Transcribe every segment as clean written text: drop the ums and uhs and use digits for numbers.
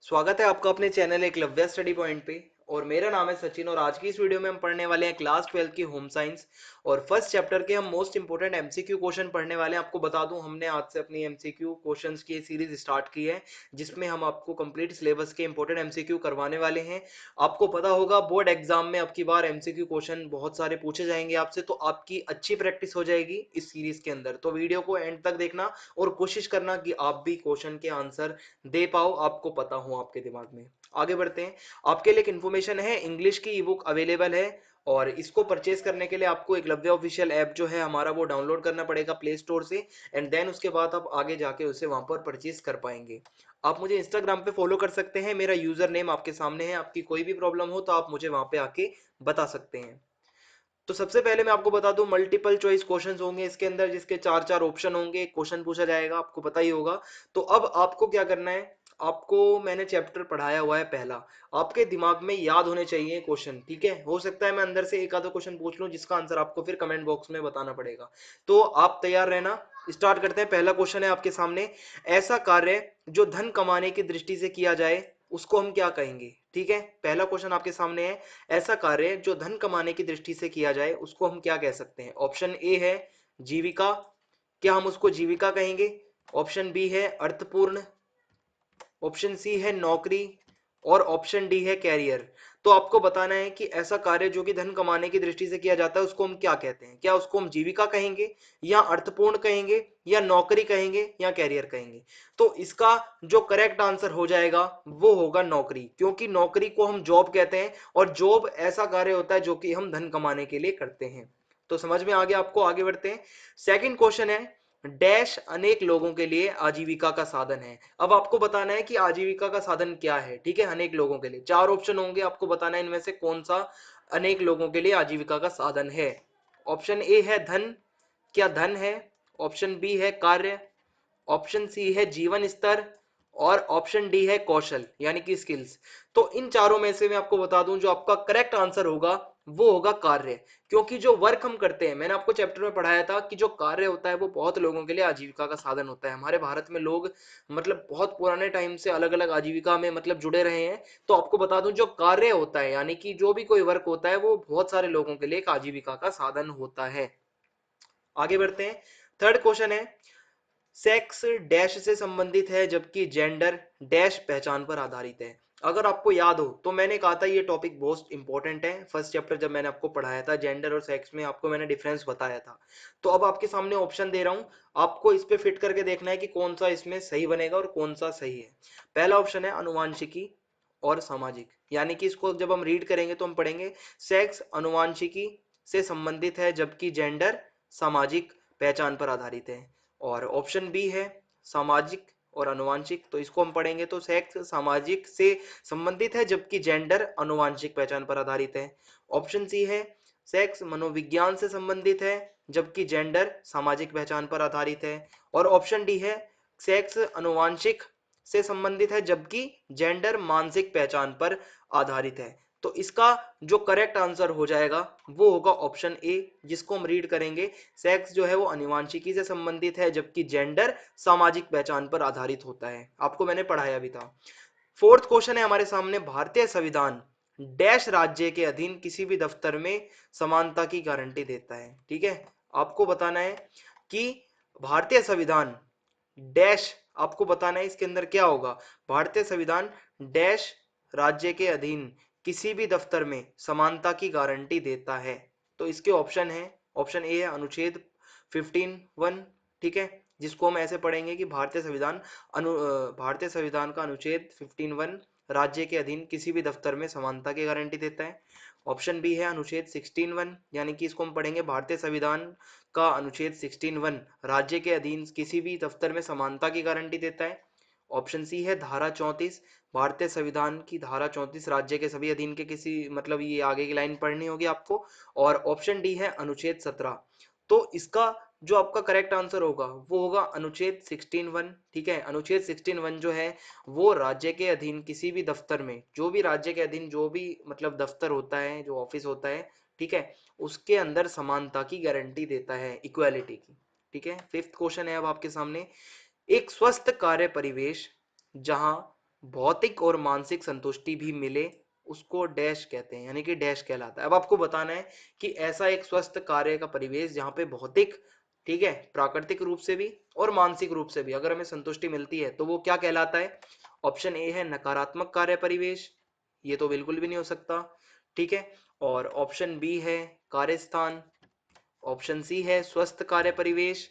स्वागत है आपका अपने चैनल एकलव्य स्टडी पॉइंट पे। और मेरा नाम है सचिन और आज की इस वीडियो में हम पढ़ने वाले हैं क्लास 12 की होम साइंस और फर्स्ट चैप्टर के हम मोस्ट इंपोर्टेंट एमसीक्यू क्वेश्चन पढ़ने वाले हैं। आपको बता दूं हमने आज से अपनी एमसीक्यू क्वेश्चंस की सीरीज स्टार्ट की है जिसमें हम आपको कंप्लीट सिलेबस के इंपॉर्टेंट एमसीक्यू करवाने वाले हैं। आपको पता होगा बोर्ड एग्जाम में अब की बार एमसीक्यू क्वेश्चन बहुत सारे पूछे जाएंगे आपसे, तो आपकी अच्छी प्रैक्टिस हो जाएगी इस सीरीज के अंदर। तो वीडियो को एंड तक देखना और कोशिश करना कि आप भी क्वेश्चन के आंसर दे पाओ, आपको पता हो आपके दिमाग में। आगे बढ़ते हैं। आपके लिए एक इन्फॉर्मेशन है, इंग्लिश की ई बुक अवेलेबल है और इसको परचेज करने के लिए आपको एकलव्य ऑफिशियल ऐप जो है हमारा वो डाउनलोड करना पड़ेगा प्ले स्टोर से एंड देन उसके बाद आप आगे जाके उसे वहां पर परचेज कर पाएंगे। आप मुझे इंस्टाग्राम पे फॉलो कर सकते हैं, मेरा यूजर नेम आपके सामने है। आपकी कोई भी प्रॉब्लम हो तो आप मुझे वहां पे आके बता सकते हैं। तो सबसे पहले मैं आपको बता दूं मल्टीपल चॉइस क्वेश्चंस होंगे इसके अंदर, जिसके चार चार ऑप्शन होंगे, क्वेश्चन पूछा जाएगा, आपको पता ही होगा। तो अब आपको क्या करना है, आपको मैंने चैप्टर पढ़ाया हुआ है पहला, आपके दिमाग में याद होने चाहिए क्वेश्चन, ठीक है। हो सकता है मैं अंदर से एक आधा क्वेश्चन पूछ लूं जिसका आंसर आपको फिर कमेंट बॉक्स में बताना पड़ेगा। तो आप तैयार रहना। स्टार्ट करते हैं। पहला क्वेश्चन है आपके सामने, ऐसा कार्य जो धन कमाने की दृष्टि से किया जाए उसको हम क्या कहेंगे। ठीक है, पहला क्वेश्चन आपके सामने है, ऐसा कार्य जो धन कमाने की दृष्टि से किया जाए उसको हम क्या कह सकते हैं। ऑप्शन ए है जीविका, क्या हम उसको जीविका कहेंगे। ऑप्शन बी है अर्थपूर्ण, ऑप्शन सी है नौकरी और ऑप्शन डी है कैरियर। तो आपको बताना है कि ऐसा कार्य जो कि धन कमाने की दृष्टि से किया जाता है उसको हम क्या कहते हैं। क्या उसको हम जीविका कहेंगे या अर्थपूर्ण कहेंगे या नौकरी कहेंगे या कैरियर कहेंगे। तो इसका जो करेक्ट आंसर हो जाएगा वो होगा नौकरी, क्योंकि नौकरी को हम जॉब कहते हैं और जॉब ऐसा कार्य होता है जो कि हम धन कमाने के लिए करते हैं। तो समझ में आ गया आपको। आगे बढ़ते हैं। सेकंड क्वेश्चन है, डैश अनेक लोगों के लिए आजीविका का साधन है। अब आपको बताना है कि आजीविका का साधन क्या है। ठीक है, अनेक लोगों के लिए चार ऑप्शन होंगे, आपको बताना है इनमें से कौन सा अनेक लोगों के लिए आजीविका का साधन है। ऑप्शन ए है धन, क्या धन है। ऑप्शन बी है कार्य, ऑप्शन सी है जीवन स्तर और ऑप्शन डी है कौशल यानी कि स्किल्स। तो इन चारों में से मैं आपको बता दूं जो आपका करेक्ट आंसर होगा वो होगा कार्य, क्योंकि जो वर्क हम करते हैं, मैंने आपको चैप्टर में पढ़ाया था कि जो कार्य होता है वो बहुत लोगों के लिए आजीविका का साधन होता है। हमारे भारत में लोग मतलब बहुत पुराने टाइम से अलग अलग आजीविका में मतलब जुड़े रहे हैं। तो आपको बता दूं जो कार्य होता है यानी कि जो भी कोई वर्क होता है वो बहुत सारे लोगों के लिए एक आजीविका का साधन होता है। आगे बढ़ते हैं। थर्ड क्वेश्चन है, सेक्स डैश से संबंधित है जबकि जेंडर डैश पहचान पर आधारित है। अगर आपको याद हो तो मैंने कहा था ये टॉपिक बहुत इंपॉर्टेंट है। फर्स्ट चैप्टर जब मैंने आपको पढ़ाया था जेंडर और सेक्स में आपको मैंने डिफरेंस बताया था। तो अब आपके सामने ऑप्शन दे रहा हूं, आपको इस पे फिट करके देखना है कि कौन सा इसमें सही बनेगा और कौन सा सही है। पहला ऑप्शन है अनुवांशिकी और सामाजिक, यानी कि इसको जब हम रीड करेंगे तो हम पढ़ेंगे सेक्स अनुवांशिकी से संबंधित है जबकि जेंडर सामाजिक पहचान पर आधारित है। और ऑप्शन बी है सामाजिक और अनुवांशिक, तो इसको हम पढ़ेंगे तो सेक्स सामाजिक से संबंधित है जबकि जेंडर अनुवांशिक पहचान पर आधारित है। ऑप्शन सी है सेक्स मनोविज्ञान से संबंधित है जबकि जेंडर सामाजिक पहचान पर आधारित है। और ऑप्शन डी है सेक्स अनुवांशिक से संबंधित है जबकि जेंडर मानसिक पहचान पर आधारित है। तो इसका जो करेक्ट आंसर हो जाएगा वो होगा ऑप्शन ए, जिसको हम रीड करेंगे सेक्स जो है वो अनुवांशिकी से संबंधित है जबकि जेंडर सामाजिक पहचान पर आधारित होता है। आपको मैंने पढ़ाया भी था। फोर्थ क्वेश्चन है हमारे सामने, भारतीय संविधान डैश राज्य के अधीन किसी भी दफ्तर में समानता की गारंटी देता है। ठीक है, आपको बताना है कि भारतीय संविधान डैश, आपको बताना है इसके अंदर क्या होगा। भारतीय संविधान डैश राज्य के अधीन किसी भी दफ्तर में समानता की गारंटी देता है। तो इसके ऑप्शन है, ऑप्शन ए है अनुच्छेद 15(1), ठीक है, जिसको हम ऐसे पढ़ेंगे कि भारतीय संविधान का अनुच्छेद 15(1) राज्य के अधीन किसी भी दफ्तर में समानता की गारंटी देता है। ऑप्शन बी है अनुच्छेद 16(1), यानी कि इसको हम पढ़ेंगे भारतीय संविधान का अनुच्छेद 16(1) राज्य के अधीन किसी भी दफ्तर में समानता की गारंटी देता है। ऑप्शन सी है धारा 34, भारतीय संविधान की धारा 34 राज्य के सभी अधीन के किसी, मतलब ये आगे की लाइन पढ़नी होगी आपको। और ऑप्शन डी है अनुच्छेद 17। तो इसका जो आपका करेक्ट आंसर होगा वो होगा अनुच्छेद 16(1), ठीक है। अनुच्छेद 16(1) जो है वो राज्य के अधीन किसी भी दफ्तर में, जो भी राज्य के अधीन जो भी मतलब दफ्तर होता है, जो ऑफिस होता है, ठीक है, उसके अंदर समानता की गारंटी देता है, इक्वालिटी की। ठीक है, फिफ्थ क्वेश्चन है अब आपके सामने, एक स्वस्थ कार्य परिवेश जहां भौतिक और मानसिक संतुष्टि भी मिले उसको डैश कहते हैं, यानी कि डैश कहलाता है। अब आपको बताना है कि ऐसा एक स्वस्थ कार्य का परिवेश जहाँ पे भौतिक, ठीक है, प्राकृतिक रूप से भी और मानसिक रूप से भी अगर हमें संतुष्टि मिलती है तो वो क्या कहलाता है। ऑप्शन ए है नकारात्मक कार्य परिवेश, ये तो बिल्कुल भी नहीं हो सकता, ठीक है। और ऑप्शन बी है कार्यस्थान, ऑप्शन सी है स्वस्थ कार्य परिवेश,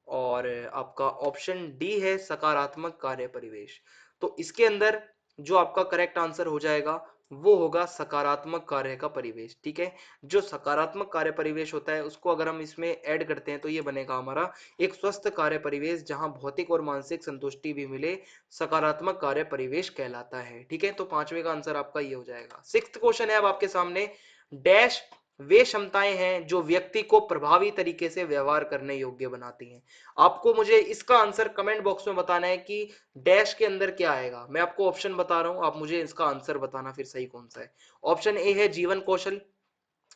और आपका ऑप्शन डी है सकारात्मक कार्य परिवेश। तो इसके अंदर जो आपका करेक्ट आंसर हो जाएगा वो होगा सकारात्मक कार्य का परिवेश, ठीक है। जो सकारात्मक कार्य परिवेश होता है उसको अगर हम इसमें ऐड करते हैं तो ये बनेगा हमारा एक स्वस्थ कार्य परिवेश जहां भौतिक और मानसिक संतुष्टि भी मिले, सकारात्मक कार्य परिवेश कहलाता है, ठीक है। तो पांचवे का आंसर आपका ये हो जाएगा। सिक्स्थ क्वेश्चन है अब आपके सामने, डैश वे क्षमताएं हैं जो व्यक्ति को प्रभावी तरीके से व्यवहार करने योग्य बनाती हैं। आपको मुझे इसका आंसर कमेंट बॉक्स में बताना है कि डैश के अंदर क्या आएगा। मैं आपको ऑप्शन बता रहा हूं, आप मुझे इसका आंसर बताना फिर सही कौन सा है। ऑप्शन ए है जीवन कौशल,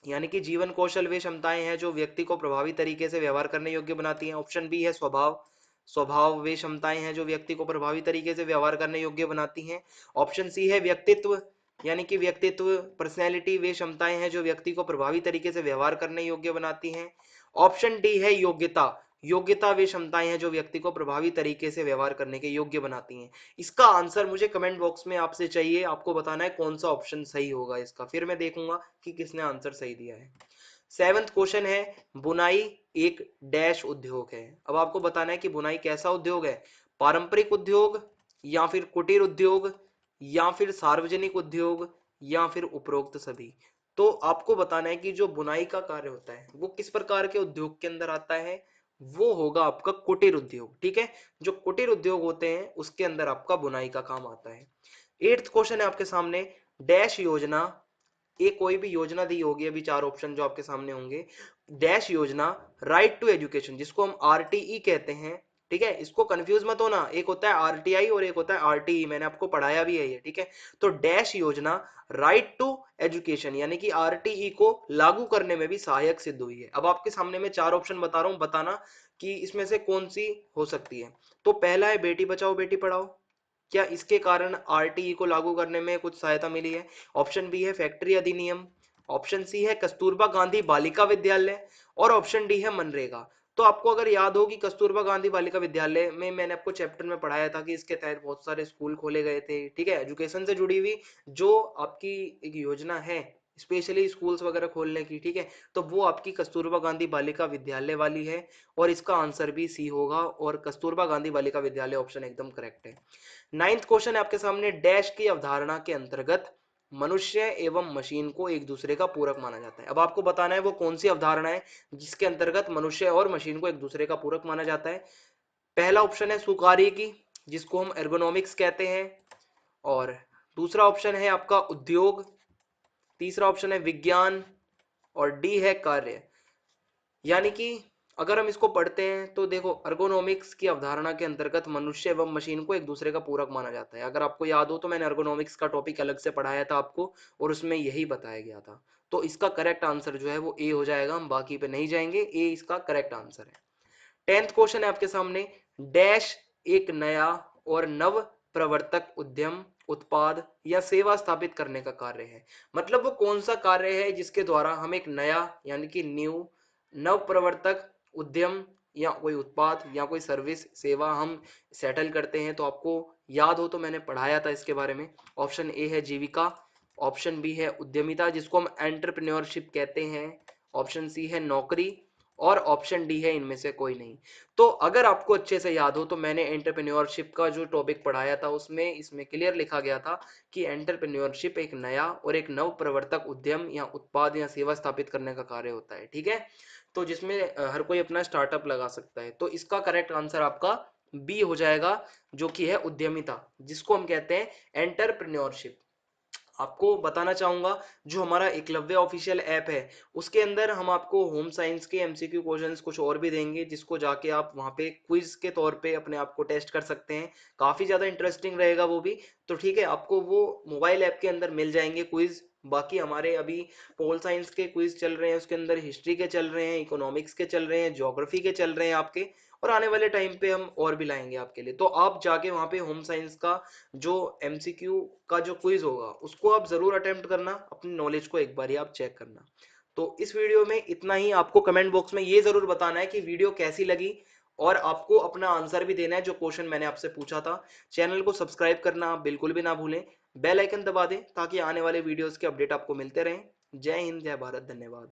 यानी कि जीवन कौशल वे क्षमताएं हैं जो व्यक्ति को प्रभावी तरीके से व्यवहार करने योग्य बनाती हैं। ऑप्शन बी है स्वभाव, स्वभाव वे क्षमताएं हैं जो व्यक्ति को प्रभावी तरीके से व्यवहार करने योग्य बनाती हैं। ऑप्शन सी है व्यक्तित्व, यानी कि व्यक्तित्व पर्सनैलिटी वे क्षमताएं हैं जो व्यक्ति को प्रभावी तरीके से व्यवहार करने योग्य बनाती हैं। ऑप्शन डी है योग्यता, योग्यता वे क्षमताएं हैं जो व्यक्ति को प्रभावी तरीके से व्यवहार करने के योग्य बनाती हैं। इसका आंसर मुझे कमेंट बॉक्स में आपसे चाहिए, आपको बताना है कौन सा ऑप्शन सही होगा इसका, फिर मैं देखूंगा कि किसने आंसर सही दिया है। सेवंथ क्वेश्चन है, बुनाई एक डैश उद्योग है। अब आपको बताना है कि बुनाई कैसा उद्योग है, पारंपरिक उद्योग या फिर कुटीर उद्योग या फिर सार्वजनिक उद्योग या फिर उपरोक्त सभी। तो आपको बताना है कि जो बुनाई का कार्य होता है वो किस प्रकार के उद्योग के अंदर आता है, वो होगा आपका कुटीर उद्योग, ठीक है। जो कुटीर उद्योग होते हैं उसके अंदर आपका बुनाई का काम आता है। एट्थ क्वेश्चन है आपके सामने, डैश योजना, ये कोई भी योजना दी होगी, अभी चार ऑप्शन जो आपके सामने होंगे, डैश योजना राइट टू एजुकेशन जिसको हम आरटीई कहते हैं, ठीक है। इसको कंफ्यूज मत होना, एक होता है आरटीआई और एक होता है आरटीई, मैंने आपको पढ़ाया भी है ये, ठीक है। तो डैश योजना राइट टू एजुकेशन यानी कि आरटीई को लागू करने में भी सहायक सिद्ध हुई है। अब आपके सामने मैं चार ऑप्शन बता रहा हूं, बताना कि इसमें से कौन सी हो सकती है। तो पहला है बेटी बचाओ बेटी पढ़ाओ, क्या इसके कारण आरटीई को लागू करने में कुछ सहायता मिली है। ऑप्शन बी है फैक्ट्री अधिनियम, ऑप्शन सी है कस्तूरबा गांधी बालिका विद्यालय, और ऑप्शन डी है मनरेगा। तो आपको अगर याद हो कि कस्तूरबा गांधी बालिका विद्यालय में मैंने आपको चैप्टर में पढ़ाया था कि इसके तहत बहुत सारे स्कूल खोले गए थे, ठीक है, एजुकेशन से जुड़ी हुई जो आपकी एक योजना है स्पेशली स्कूल्स वगैरह खोलने की, ठीक है। तो वो आपकी कस्तूरबा गांधी बालिका विद्यालय वाली है, और इसका आंसर भी सी होगा, और कस्तूरबा गांधी बालिका विद्यालय ऑप्शन एकदम करेक्ट है। नाइन्थ क्वेश्चन है आपके सामने, डैश की अवधारणा के अंतर्गत मनुष्य एवं मशीन को एक दूसरे का पूरक माना जाता है। अब आपको बताना है वो कौन सी अवधारणा है जिसके अंतर्गत मनुष्य और मशीन को एक दूसरे का पूरक माना जाता है। पहला ऑप्शन है सुकार्य की, जिसको हम एर्गोनॉमिक्स कहते हैं, और दूसरा ऑप्शन है आपका उद्योग, तीसरा ऑप्शन है विज्ञान, और डी है कार्य। यानी कि अगर हम इसको पढ़ते हैं तो देखो, अर्गोनॉमिक्स की अवधारणा के अंतर्गत मनुष्य एवं मशीन को एक दूसरे का पूरक माना जाता है। अगर आपको याद हो तो मैंने अर्गोनॉमिक्स का टॉपिक अलग से पढ़ाया था आपको, और उसमें यही बताया गया था। तो इसका करेक्ट आंसर जो है वो ए हो जाएगा, हम बाकी पे नहीं जाएंगे, ए इसका करेक्ट आंसर है। टेंथ क्वेश्चन है आपके सामने, डैश एक नया और नव प्रवर्तक उद्यम उत्पाद या सेवा स्थापित करने का कार्य है। मतलब वो कौन सा कार्य है जिसके द्वारा हम एक नया यानी कि न्यू, नव प्रवर्तक उद्यम या कोई उत्पाद या कोई सर्विस सेवा हम सेटल करते हैं। तो आपको याद हो तो मैंने पढ़ाया था इसके बारे में। ऑप्शन ए है जीविका, ऑप्शन बी है उद्यमिता जिसको हम एंटरप्रेन्योरशिप कहते हैं, ऑप्शन सी है नौकरी, और ऑप्शन डी है इनमें से कोई नहीं। तो अगर आपको अच्छे से याद हो तो मैंने एंटरप्रेन्योरशिप का जो टॉपिक पढ़ाया था उसमें इसमें क्लियर लिखा गया था कि एंटरप्रेन्योरशिप एक नया और एक नव प्रवर्तक उद्यम या उत्पाद या सेवा स्थापित करने का कार्य होता है, ठीक है। तो जिसमें हर कोई अपना स्टार्टअप लगा सकता है। तो इसका करेक्ट आंसर आपका बी हो जाएगा, जो कि है उद्यमिता, जिसको हम कहते हैं एंटरप्रेन्योरशिप। आपको बताना चाहूंगा जो हमारा एकलव्य ऑफिशियल ऐप है उसके अंदर हम आपको होम साइंस के एमसीक्यू क्वेश्चंस कुछ और भी देंगे, जिसको जाके आप वहां पे क्विज के तौर पे अपने आप को टेस्ट कर सकते हैं। काफी ज्यादा इंटरेस्टिंग रहेगा वो भी। तो ठीक है, आपको वो मोबाइल ऐप के अंदर मिल जाएंगे क्विज। बाकी हमारे अभी पोल साइंस के क्विज चल रहे हैं, उसके अंदर हिस्ट्री के चल रहे हैं, इकोनॉमिक्स के चल रहे हैं, ज्योग्राफी के चल रहे हैं आपके, और आने वाले टाइम पे हम और भी लाएंगे आपके लिए। तो आप जाके वहाँ पे होम साइंस का जो एमसीक्यू का जो क्विज होगा उसको आप जरूर अटेम्प्ट करना, अपनी नॉलेज को एक बार आप चेक करना। तो इस वीडियो में इतना ही। आपको कमेंट बॉक्स में ये जरूर बताना है कि वीडियो कैसी लगी, और आपको अपना आंसर भी देना है जो क्वेश्चन मैंने आपसे पूछा था। चैनल को सब्सक्राइब करना बिल्कुल भी ना भूलें, बेल आइकन दबा दें ताकि आने वाले वीडियोस के अपडेट आपको मिलते रहें। जय हिंद, जय भारत, धन्यवाद।